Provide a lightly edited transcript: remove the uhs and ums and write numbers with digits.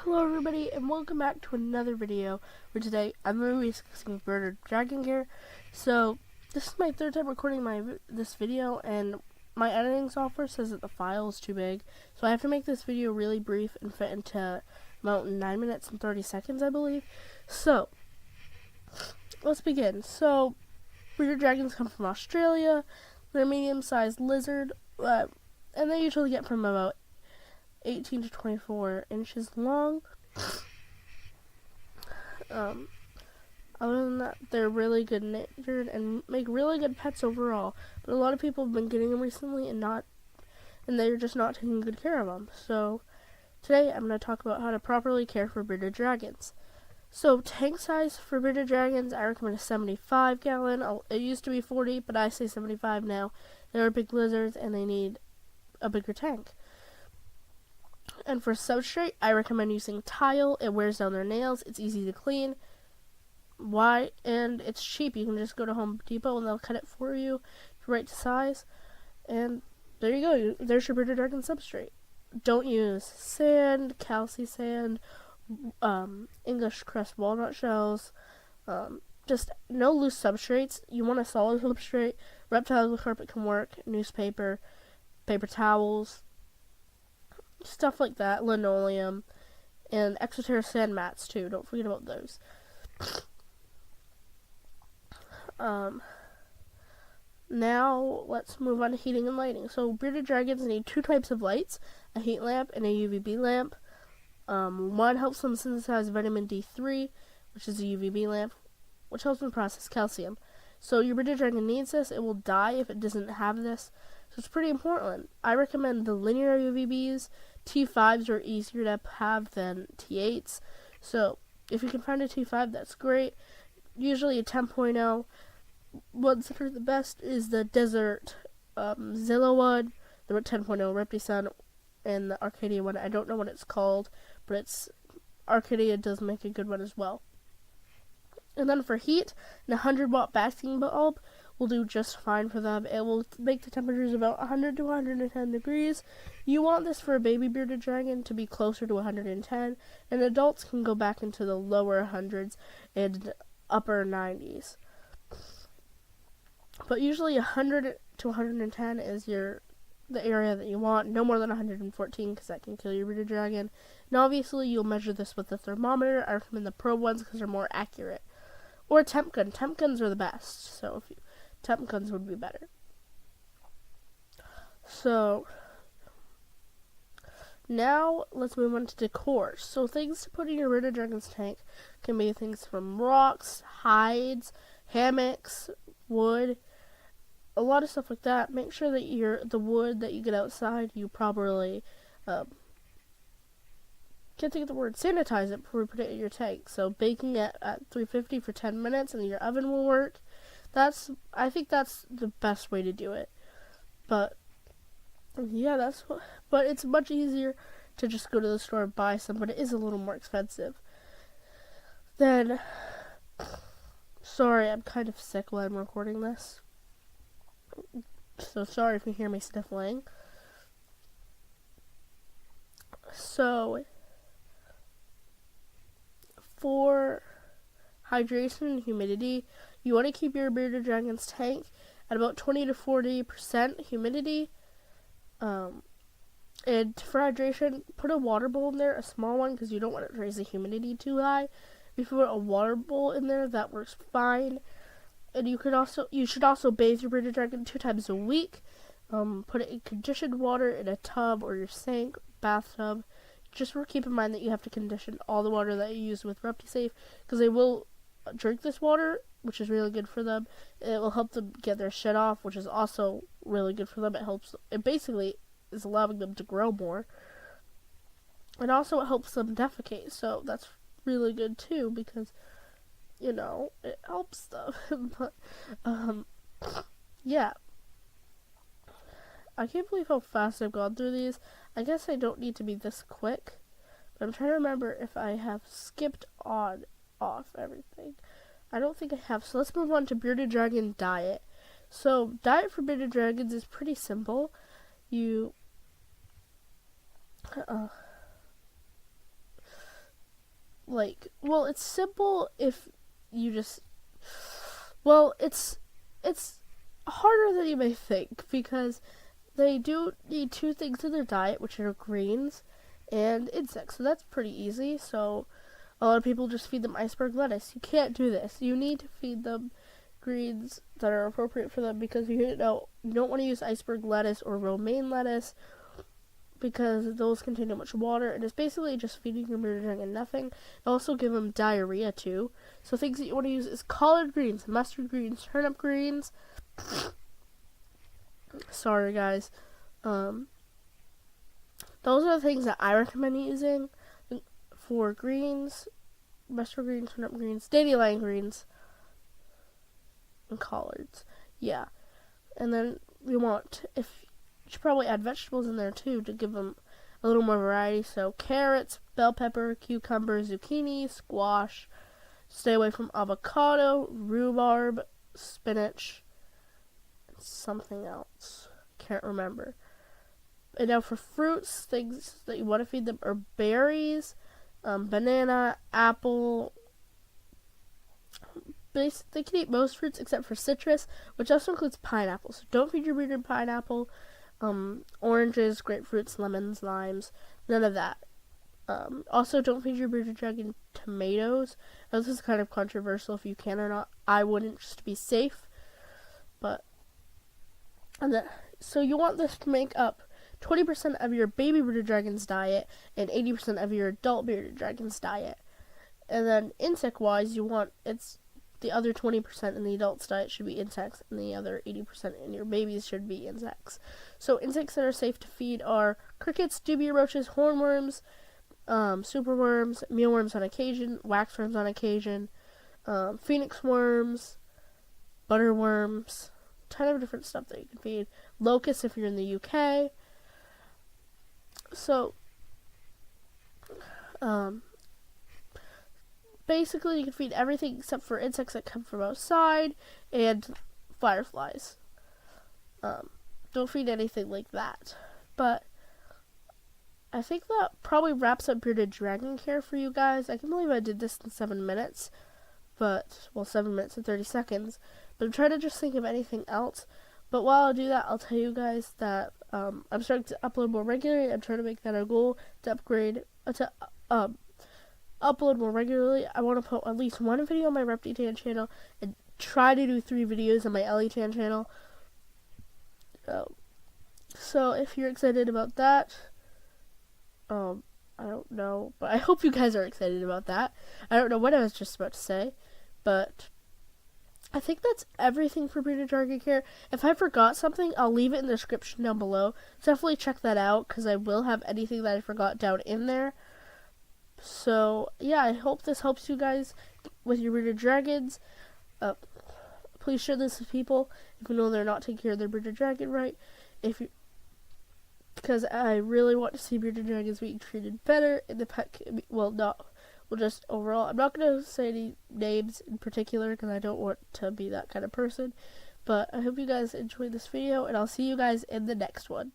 Hello everybody and welcome back to another video where today I'm going to be discussing Bearded Dragon gear. So this is my third time recording this video, and my editing software says that the file is too big, so I have to make this video really brief and fit into about 9 minutes and 30 seconds, I believe. So let's begin. So Bearded Dragons come from Australia. They're a medium-sized lizard, and they usually get from about 18 to 24 inches long. Other than that, they're really good natured and make really good pets overall. But a lot of people have been getting them recently and they're just not taking good care of them. So today I'm going to talk about how to properly care for bearded dragons. So tank size for bearded dragons, I recommend a 75 gallon. It used to be 40, but I say 75 now. They're big lizards and they need a bigger tank. And for substrate, I recommend using tile. It wears down their nails. It's easy to clean. Why? And it's cheap. You can just go to Home Depot and they'll cut it for you right to size. And there you go. There's your bearded dragon substrate. Don't use sand, calci sand, English crest walnut shells. Just no loose substrates. You want a solid substrate. Reptile carpet can work. Newspaper, paper towels, stuff like that, linoleum, and Exoterra sand mats too. Don't forget about those. Now let's move on to heating and lighting. So bearded dragons need two types of lights: a heat lamp and a UVB lamp. One helps them synthesize vitamin D3, which is a UVB lamp, which helps them process calcium. So your bearded dragon needs this. It will die if it doesn't have this. So it's pretty important. I recommend the linear UVBs. T5s are easier to have than T8s. So if you can find a T5, that's great. Usually a 10.0. Ones that are the best is the Desert Zillowwood, the 10.0 Reptisun, and the Arcadia one. I don't know what it's called, but Arcadia does make a good one as well. And then for heat, an 100-watt basking bulb will do just fine for them. It will make the temperatures about 100 to 110 degrees. You want this for a baby bearded dragon to be closer to 110, and adults can go back into the lower hundreds and upper 90s. But usually 100 to 110 is the area that you want. No more than 114, because that can kill your bearded dragon. And obviously you'll measure this with a thermometer. I recommend the probe ones because they're more accurate. Or a temp gun. Temp guns are the best. So temp guns would be better. So now let's move on to decor. So things to put in your bearded dragon's tank can be things from rocks, hides, hammocks, wood, a lot of stuff like that. Make sure that the wood that you get outside, you properly can't think of the word, sanitize it before you put it in your tank. So baking it at 350 for 10 minutes and your oven will work. I think that's the best way to do it. But yeah, but it's much easier to just go to the store and buy some, but it is a little more expensive. Then, sorry, I'm kind of sick while I'm recording this. So sorry if you hear me sniffling. So for hydration and humidity, you want to keep your bearded dragon's tank at about 20 to 40% humidity. And for hydration, put a water bowl in there, a small one, because you don't want to raise the humidity too high. If you put a water bowl in there, that works fine. And you should also bathe your bearded dragon 2 times a week. Put it in conditioned water in a tub or your sink, bathtub. Just keep in mind that you have to condition all the water that you use with ReptiSafe, because they will drink this water, which is really good for them. It will help them get their shit off, which is also really good for them. It basically is allowing them to grow more. And also it helps them defecate, so that's really good too, because it helps them. But yeah, I can't believe how fast I've gone through these. I guess I don't need to be this quick, but I'm trying to remember if I have skipped off everything. I don't think I have. So let's move on to bearded dragon diet. So diet for bearded dragons is pretty simple. like, well, it's simple if you just, well, it's harder than you may think, because they do need two things in their diet, which are greens and insects. So that's pretty easy. So a lot of people just feed them iceberg lettuce. You can't do this. You need to feed them greens that are appropriate for them, because you don't want to use iceberg lettuce or romaine lettuce, because those contain too much water, and it's basically just feeding your bearded dragon nothing. They also give them diarrhea too. So things that you want to use is collard greens, mustard greens, turnip greens. Sorry guys. Those are the things that I recommend using for greens: mustard greens, turnip greens, dandelion greens, and collards. Yeah. And then you should probably add vegetables in there too to give them a little more variety. So carrots, bell pepper, cucumber, zucchini, squash. Stay away from avocado, rhubarb, spinach, and something else. Can't remember. And now for fruits, things that you want to feed them are berries, banana, apple. They can eat most fruits except for citrus, which also includes pineapple. So don't feed your bearded pineapple. Oranges, grapefruits, lemons, limes, none of that. Also, don't feed your bearded dragon tomatoes. Now, this is kind of controversial if you can or not. I wouldn't, just to be safe. So you want this to make up 20% of your baby bearded dragon's diet and 80% of your adult bearded dragon's diet. And then insect-wise, the other 20% in the adult's diet should be insects, and the other 80% in your babies should be insects. So insects that are safe to feed are crickets, dubia roaches, hornworms, superworms, mealworms on occasion, waxworms on occasion, phoenix worms, butterworms, a ton of different stuff that you can feed. Locusts if you're in the UK. So, basically, you can feed everything except for insects that come from outside and fireflies. Don't feed anything like that. But I think that probably wraps up bearded dragon care for you guys. I can't believe I did this in 7 minutes. 7 minutes and 30 seconds. But I'm trying to just think of anything else. But while I do that, I'll tell you guys that I'm starting to upload more regularly. I'm trying to make that a goal to upload more regularly. I want to put at least one video on my Reptitan channel and try to do 3 videos on my Ellie-Tan channel. So if you're excited about that, I don't know, but I hope you guys are excited about that. I don't know what I was just about to say, but I think that's everything for bearded dragon care. If I forgot something, I'll leave it in the description down below. Definitely check that out, because I will have anything that I forgot down in there. So, yeah, I hope this helps you guys with your bearded dragons. Please share this with people if you know they're not taking care of their bearded dragon right. Because I really want to see bearded dragons being treated better in the pet just overall. I'm not going to say any names in particular, because I don't want to be that kind of person. But I hope you guys enjoyed this video, and I'll see you guys in the next one.